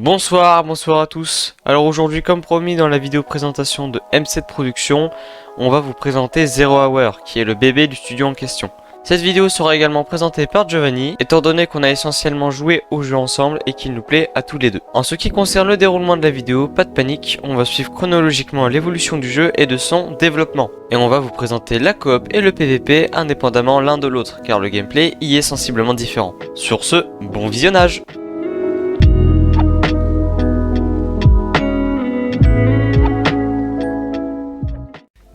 Bonsoir à tous. Alors aujourd'hui, comme promis dans la vidéo présentation de M7 Productions, on va vous présenter Zero Hour, qui est le bébé du studio en question. Cette vidéo sera également présentée par Giovanni, étant donné qu'on a essentiellement joué au jeu ensemble et qu'il nous plaît à tous les deux. En ce qui concerne le déroulement de la vidéo, pas de panique, on va suivre chronologiquement l'évolution du jeu et de son développement. Et on va vous présenter la coop et le PVP indépendamment l'un de l'autre, car le gameplay y est sensiblement différent. Sur ce, bon visionnage!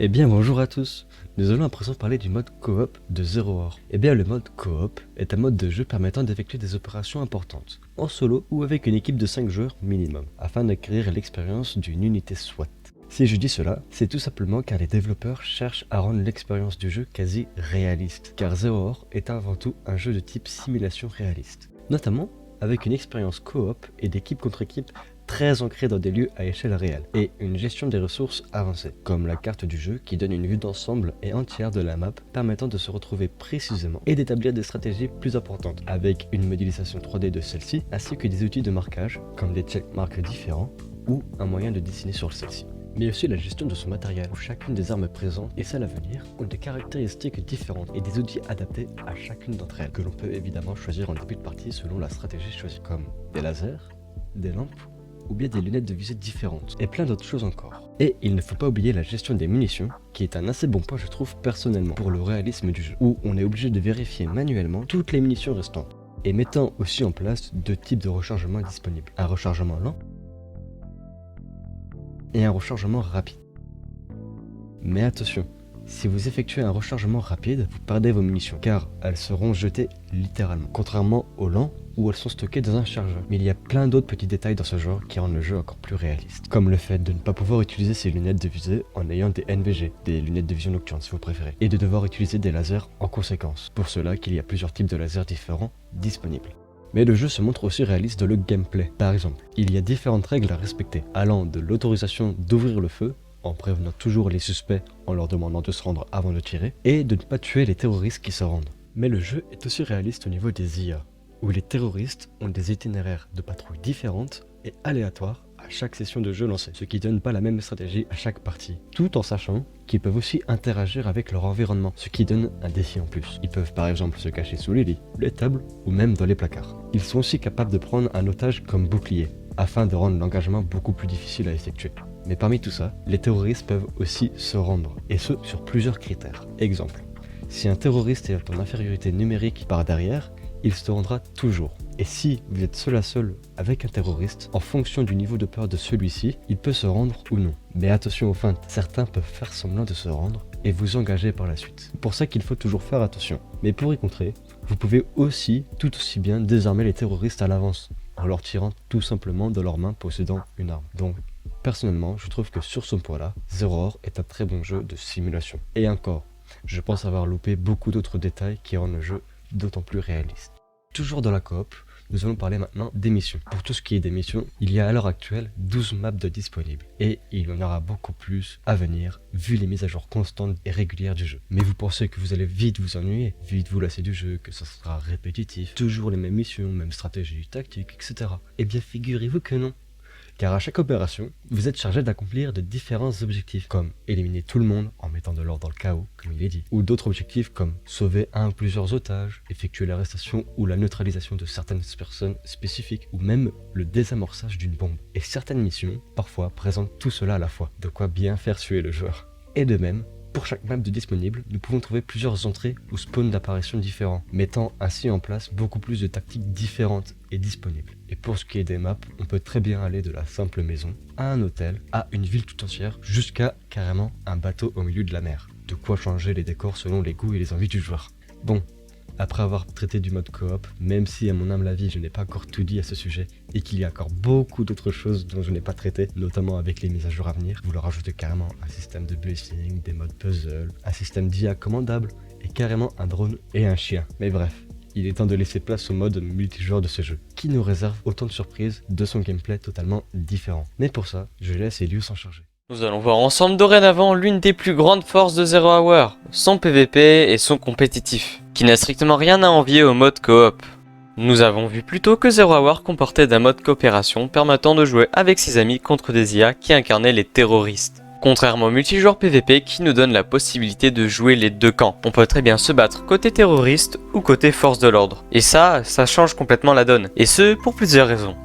Eh bien bonjour à tous, nous allons à présent parler du mode coop de Zero Hour. Eh bien le mode coop est un mode de jeu permettant d'effectuer des opérations importantes, en solo ou avec une équipe de 5 joueurs minimum, afin d'acquérir l'expérience d'une unité SWAT. Si je dis cela, c'est tout simplement car les développeurs cherchent à rendre l'expérience du jeu quasi réaliste, car Zero Hour est avant tout un jeu de type simulation réaliste, notamment avec une expérience coop et d'équipe contre équipe très ancrée dans des lieux à échelle réelle, et une gestion des ressources avancée, comme la carte du jeu qui donne une vue d'ensemble et entière de la map, permettant de se retrouver précisément et d'établir des stratégies plus importantes, avec une modélisation 3D de celle-ci, ainsi que des outils de marquage, comme des checkmarks différents, ou un moyen de dessiner sur celle-ci. Mais aussi la gestion de son matériel, où chacune des armes présentes et celles à venir ont des caractéristiques différentes et des outils adaptés à chacune d'entre elles, que l'on peut évidemment choisir en début de partie selon la stratégie choisie, comme des lasers, des lampes, ou bien des lunettes de visée différentes, et plein d'autres choses encore. Et il ne faut pas oublier la gestion des munitions, qui est un assez bon point je trouve personnellement, pour le réalisme du jeu, où on est obligé de vérifier manuellement toutes les munitions restantes, et mettant aussi en place deux types de rechargement disponibles, un rechargement lent, et un rechargement rapide. Mais attention, si vous effectuez un rechargement rapide, vous perdez vos munitions, car elles seront jetées littéralement, contrairement au lent, où elles sont stockées dans un chargeur. Mais il y a plein d'autres petits détails dans ce genre qui rendent le jeu encore plus réaliste, comme le fait de ne pas pouvoir utiliser ses lunettes de visée en ayant des NVG, des lunettes de vision nocturne si vous préférez, et de devoir utiliser des lasers en conséquence, pour cela qu'il y a plusieurs types de lasers différents disponibles. Mais le jeu se montre aussi réaliste dans le gameplay. Par exemple, il y a différentes règles à respecter, allant de l'autorisation d'ouvrir le feu, en prévenant toujours les suspects en leur demandant de se rendre avant de tirer, et de ne pas tuer les terroristes qui se rendent. Mais le jeu est aussi réaliste au niveau des IA, où les terroristes ont des itinéraires de patrouille différentes et aléatoires à chaque session de jeu lancée, ce qui donne pas la même stratégie à chaque partie, tout en sachant qu'ils peuvent aussi interagir avec leur environnement, ce qui donne un défi en plus. Ils peuvent par exemple se cacher sous les lits, les tables ou même dans les placards. Ils sont aussi capables de prendre un otage comme bouclier, afin de rendre l'engagement beaucoup plus difficile à effectuer. Mais parmi tout ça, les terroristes peuvent aussi se rendre, et ce sur plusieurs critères. Exemple, si un terroriste est en infériorité numérique par derrière, il se rendra toujours. Et si vous êtes seul à seul avec un terroriste, en fonction du niveau de peur de celui-ci, il peut se rendre ou non. Mais attention aux feintes, certains peuvent faire semblant de se rendre et vous engager par la suite. C'est pour ça qu'il faut toujours faire attention. Mais pour y contrer, vous pouvez aussi tout aussi bien désarmer les terroristes à l'avance, en leur tirant tout simplement de leurs mains possédant une arme. Donc, personnellement, je trouve que sur ce point-là, Zero Hour est un très bon jeu de simulation. Et encore, je pense avoir loupé beaucoup d'autres détails qui rendent le jeu d'autant plus réaliste. Toujours dans la coop, nous allons parler maintenant des missions. Pour tout ce qui est des missions, il y a à l'heure actuelle 12 maps de disponibles, et il y en aura beaucoup plus à venir, vu les mises à jour constantes et régulières du jeu. Mais vous pensez que vous allez vite vous ennuyer, vite vous lasser du jeu, que ça sera répétitif, toujours les mêmes missions, mêmes stratégies, tactiques, etc. Eh bien figurez-vous que non. Car à chaque opération, vous êtes chargé d'accomplir de différents objectifs, comme éliminer tout le monde en mettant de l'ordre dans le chaos, comme il est dit, ou d'autres objectifs comme sauver un ou plusieurs otages, effectuer l'arrestation ou la neutralisation de certaines personnes spécifiques, ou même le désamorçage d'une bombe. Et certaines missions, parfois, présentent tout cela à la fois, de quoi bien faire suer le joueur. Et de même, pour chaque map de disponible, nous pouvons trouver plusieurs entrées ou spawns d'apparitions différents, mettant ainsi en place beaucoup plus de tactiques différentes et disponibles. Et pour ce qui est des maps, on peut très bien aller de la simple maison à un hôtel, à une ville tout entière, jusqu'à carrément un bateau au milieu de la mer. De quoi changer les décors selon les goûts et les envies du joueur. Bon, après avoir traité du mode coop, même si à mon humble avis je n'ai pas encore tout dit à ce sujet, et qu'il y a encore beaucoup d'autres choses dont je n'ai pas traité, notamment avec les mises à jour à venir, vous leur rajoutez carrément un système de blessing, des modes puzzle, un système d'IA commandable, et carrément un drone et un chien. Mais bref, il est temps de laisser place au mode multijoueur de ce jeu, qui nous réserve autant de surprises de son gameplay totalement différent. Mais pour ça, je laisse Elius s'en charger. Nous allons voir ensemble dorénavant l'une des plus grandes forces de Zero Hour, son PVP et son compétitif, qui n'a strictement rien à envier au mode coop. Nous avons vu plus tôt que Zero Hour comportait un mode coopération permettant de jouer avec ses amis contre des IA qui incarnaient les terroristes. Contrairement au multijoueur PVP qui nous donne la possibilité de jouer les deux camps. On peut très bien se battre côté terroriste ou côté force de l'ordre. Et ça change complètement la donne. Et ce, pour plusieurs raisons.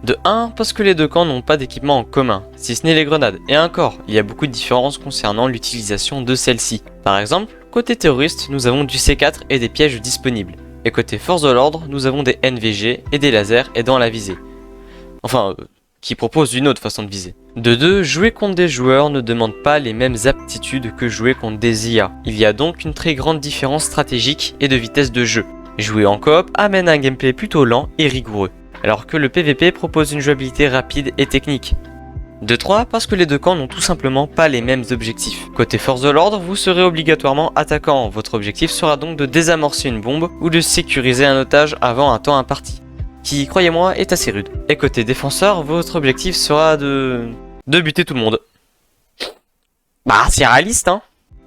De 1, parce que les deux camps n'ont pas d'équipement en commun, si ce n'est les grenades. Et encore, il y a beaucoup de différences concernant l'utilisation de celles-ci. Par exemple, côté terroriste, nous avons du C4 et des pièges disponibles. Et côté force de l'ordre, nous avons des NVG et des lasers aidant à la visée. Enfin, qui proposent une autre façon de viser. De 2, jouer contre des joueurs ne demande pas les mêmes aptitudes que jouer contre des IA. Il y a donc une très grande différence stratégique et de vitesse de jeu. Jouer en coop amène un gameplay plutôt lent et rigoureux, alors que le PVP propose une jouabilité rapide et technique. De 3, parce que les deux camps n'ont tout simplement pas les mêmes objectifs. Côté force de l'ordre, vous serez obligatoirement attaquant, votre objectif sera donc de désamorcer une bombe ou de sécuriser un otage avant un temps imparti, qui, croyez-moi, est assez rude. Et côté défenseur, votre objectif sera de buter tout le monde. Bah, c'est réaliste, hein.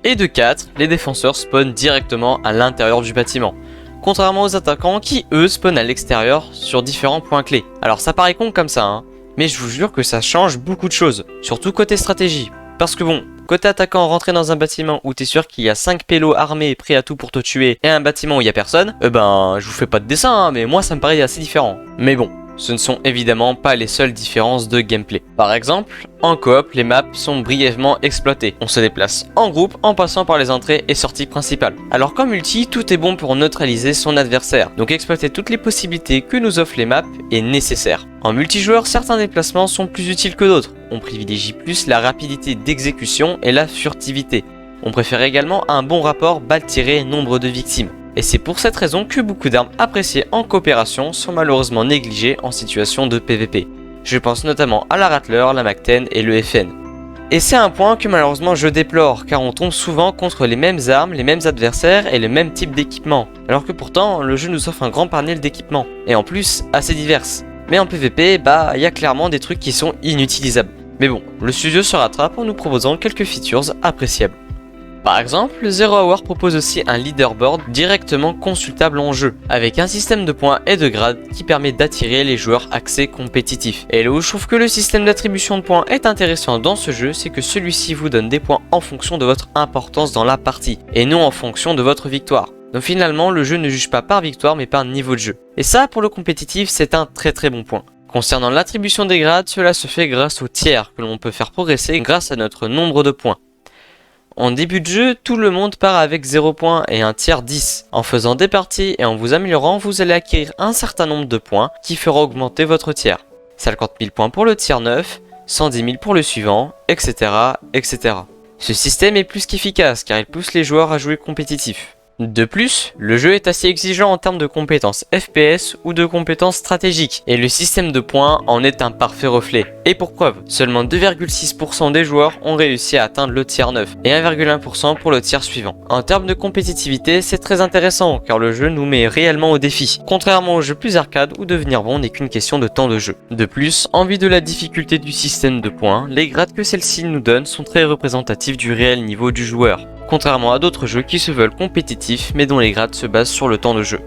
Et de 4, les défenseurs spawnent directement à l'intérieur du bâtiment, contrairement aux attaquants qui, eux, spawnent à l'extérieur sur différents points clés. Alors ça paraît con comme ça, hein, mais je vous jure que ça change beaucoup de choses, surtout côté stratégie. Parce que bon, côté attaquant, rentrer dans un bâtiment où t'es sûr qu'il y a 5 pélos armés prêts à tout pour te tuer, et un bâtiment où il y a personne, je vous fais pas de dessin, hein, mais moi ça me paraît assez différent. Mais bon, ce ne sont évidemment pas les seules différences de gameplay. Par exemple, en coop, les maps sont brièvement exploitées. On se déplace en groupe en passant par les entrées et sorties principales. Alors qu'en multi, tout est bon pour neutraliser son adversaire. Donc exploiter toutes les possibilités que nous offrent les maps est nécessaire. En multijoueur, certains déplacements sont plus utiles que d'autres. On privilégie plus la rapidité d'exécution et la furtivité. On préfère également un bon rapport balle tirée nombre de victimes. Et c'est pour cette raison que beaucoup d'armes appréciées en coopération sont malheureusement négligées en situation de PVP. Je pense notamment à la Rattler, la MAC-10 et le FN. Et c'est un point que malheureusement je déplore, car on tombe souvent contre les mêmes armes, les mêmes adversaires et le même type d'équipement. Alors que pourtant, le jeu nous offre un grand panel d'équipements, et en plus assez divers. Mais en PVP, il y a clairement des trucs qui sont inutilisables. Mais bon, le studio se rattrape en nous proposant quelques features appréciables. Par exemple, Zero Hour propose aussi un leaderboard directement consultable en jeu, avec un système de points et de grades qui permet d'attirer les joueurs axés compétitifs. Et là où je trouve que le système d'attribution de points est intéressant dans ce jeu, c'est que celui-ci vous donne des points en fonction de votre importance dans la partie, et non en fonction de votre victoire. Donc finalement, le jeu ne juge pas par victoire mais par niveau de jeu. Et ça, pour le compétitif, c'est un très bon point. Concernant l'attribution des grades, cela se fait grâce aux tiers que l'on peut faire progresser grâce à notre nombre de points. En début de jeu, tout le monde part avec 0 points et un tiers 10. En faisant des parties et en vous améliorant, vous allez acquérir un certain nombre de points qui fera augmenter votre tiers. 50 000 points pour le tiers 9, 110 000 pour le suivant, etc. etc. Ce système est plus qu'efficace car il pousse les joueurs à jouer compétitif. De plus, le jeu est assez exigeant en termes de compétences FPS ou de compétences stratégiques, et le système de points en est un parfait reflet. Et pour preuve, seulement 2,6% des joueurs ont réussi à atteindre le tiers 9, et 1,1% pour le tiers suivant. En termes de compétitivité, c'est très intéressant, car le jeu nous met réellement au défi, contrairement aux jeux plus arcade où devenir bon n'est qu'une question de temps de jeu. De plus, en vue de la difficulté du système de points, les grades que celle-ci nous donne sont très représentatifs du réel niveau du joueur, contrairement à d'autres jeux qui se veulent compétitifs mais dont les grades se basent sur le temps de jeu.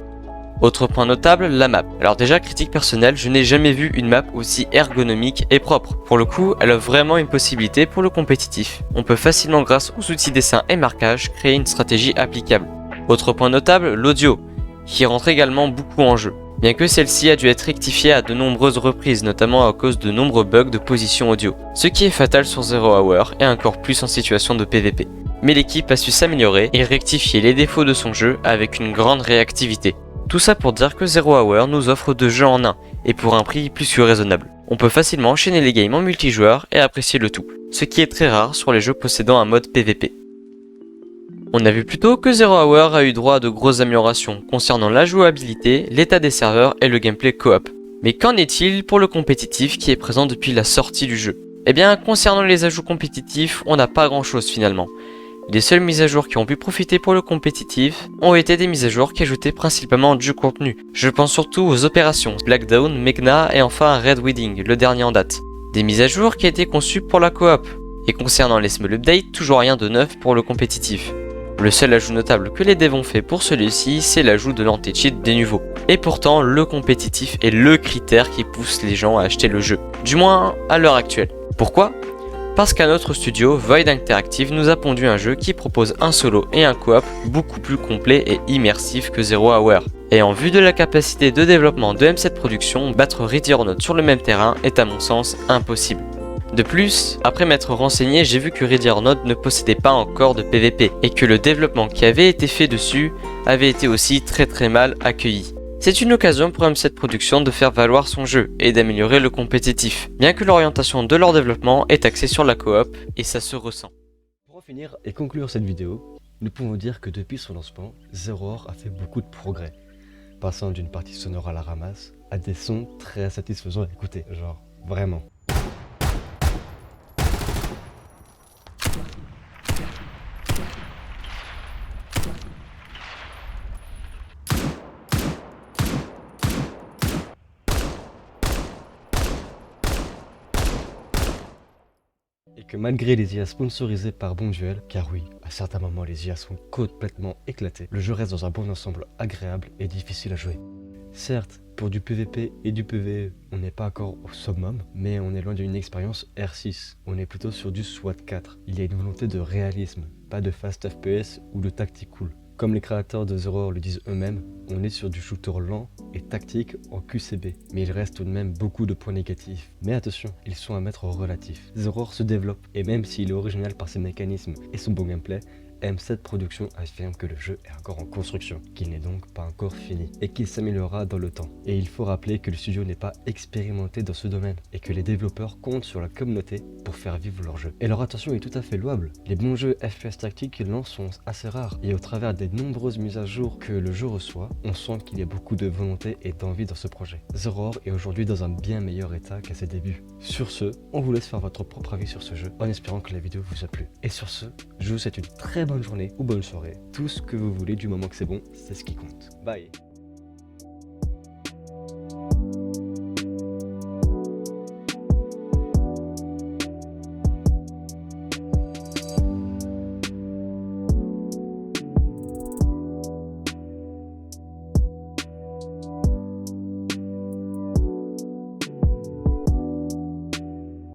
Autre point notable, la map. Alors déjà, critique personnelle, je n'ai jamais vu une map aussi ergonomique et propre. Pour le coup, elle offre vraiment une possibilité pour le compétitif. On peut facilement, grâce aux outils dessin et marquage, créer une stratégie applicable. Autre point notable, l'audio, qui rentre également beaucoup en jeu. Bien que celle-ci a dû être rectifiée à de nombreuses reprises, notamment à cause de nombreux bugs de position audio. Ce qui est fatal sur Zero Hour et encore plus en situation de PVP. Mais l'équipe a su s'améliorer et rectifier les défauts de son jeu avec une grande réactivité. Tout ça pour dire que Zero Hour nous offre 2 jeux en un, et pour un prix plus que raisonnable. On peut facilement enchaîner les games en multijoueur et apprécier le tout, ce qui est très rare sur les jeux possédant un mode PVP. On a vu plus tôt que Zero Hour a eu droit à de grosses améliorations concernant la jouabilité, l'état des serveurs et le gameplay coop. Mais qu'en est-il pour le compétitif qui est présent depuis la sortie du jeu? Eh bien, concernant les ajouts compétitifs, on n'a pas grand chose finalement. Les seules mises à jour qui ont pu profiter pour le compétitif ont été des mises à jour qui ajoutaient principalement du contenu. Je pense surtout aux opérations Blackdown, Megna et enfin Red Wedding, le dernier en date. Des mises à jour qui étaient conçues pour la coop. Et concernant les small updates, toujours rien de neuf pour le compétitif. Le seul ajout notable que les devs ont fait pour celui-ci, c'est l'ajout de l'anti-cheat des nouveaux. Et pourtant, le compétitif est le critère qui pousse les gens à acheter le jeu. Du moins, à l'heure actuelle. Pourquoi ? Parce qu'un autre studio, Void Interactive, nous a pondu un jeu qui propose un solo et un coop beaucoup plus complet et immersif que Zero Hour. Et en vue de la capacité de développement de M7 Productions, battre Ready or Not sur le même terrain est à mon sens impossible. De plus, après m'être renseigné, j'ai vu que Ready or Not ne possédait pas encore de PVP et que le développement qui avait été fait dessus avait été aussi très mal accueilli. C'est une occasion pour M7 Productions de faire valoir son jeu et d'améliorer le compétitif, bien que l'orientation de leur développement est axée sur la coop et ça se ressent. Pour en finir et conclure cette vidéo, nous pouvons dire que depuis son lancement, Zero Hour a fait beaucoup de progrès, passant d'une partie sonore à la ramasse à des sons très satisfaisants à écouter, genre vraiment. Et que malgré les IA sponsorisés par Bonduel, car oui, à certains moments les IA sont complètement éclatés, le jeu reste dans un bon ensemble agréable et difficile à jouer. Certes, pour du PVP et du PVE, on n'est pas encore au summum, mais on est loin d'une expérience R6, on est plutôt sur du SWAT 4. Il y a une volonté de réalisme, pas de fast FPS ou de tactique cool. Comme les créateurs de Zero Hour le disent eux-mêmes, on est sur du shooter lent et tactique en QCB, mais il reste tout de même beaucoup de points négatifs. Mais attention, ils sont à mettre au relatif. Zero Hour se développe, et même s'il est original par ses mécanismes et son bon gameplay, M7 Productions affirme que le jeu est encore en construction, qu'il n'est donc pas encore fini, et qu'il s'améliorera dans le temps. Et il faut rappeler que le studio n'est pas expérimenté dans ce domaine, et que les développeurs comptent sur la communauté pour faire vivre leur jeu. Et leur attention est tout à fait louable. Les bons jeux FPS tactiques qu'ils lancent sont assez rares, et au travers des nombreuses mises à jour que le jeu reçoit, on sent qu'il y a beaucoup de volonté et d'envie dans ce projet. Zero Hour est aujourd'hui dans un bien meilleur état qu'à ses débuts. Sur ce, on vous laisse faire votre propre avis sur ce jeu, en espérant que la vidéo vous a plu. Et sur ce, je vous souhaite une très bonne journée ou bonne soirée. Tout ce que vous voulez du moment que c'est bon, c'est ce qui compte. Bye.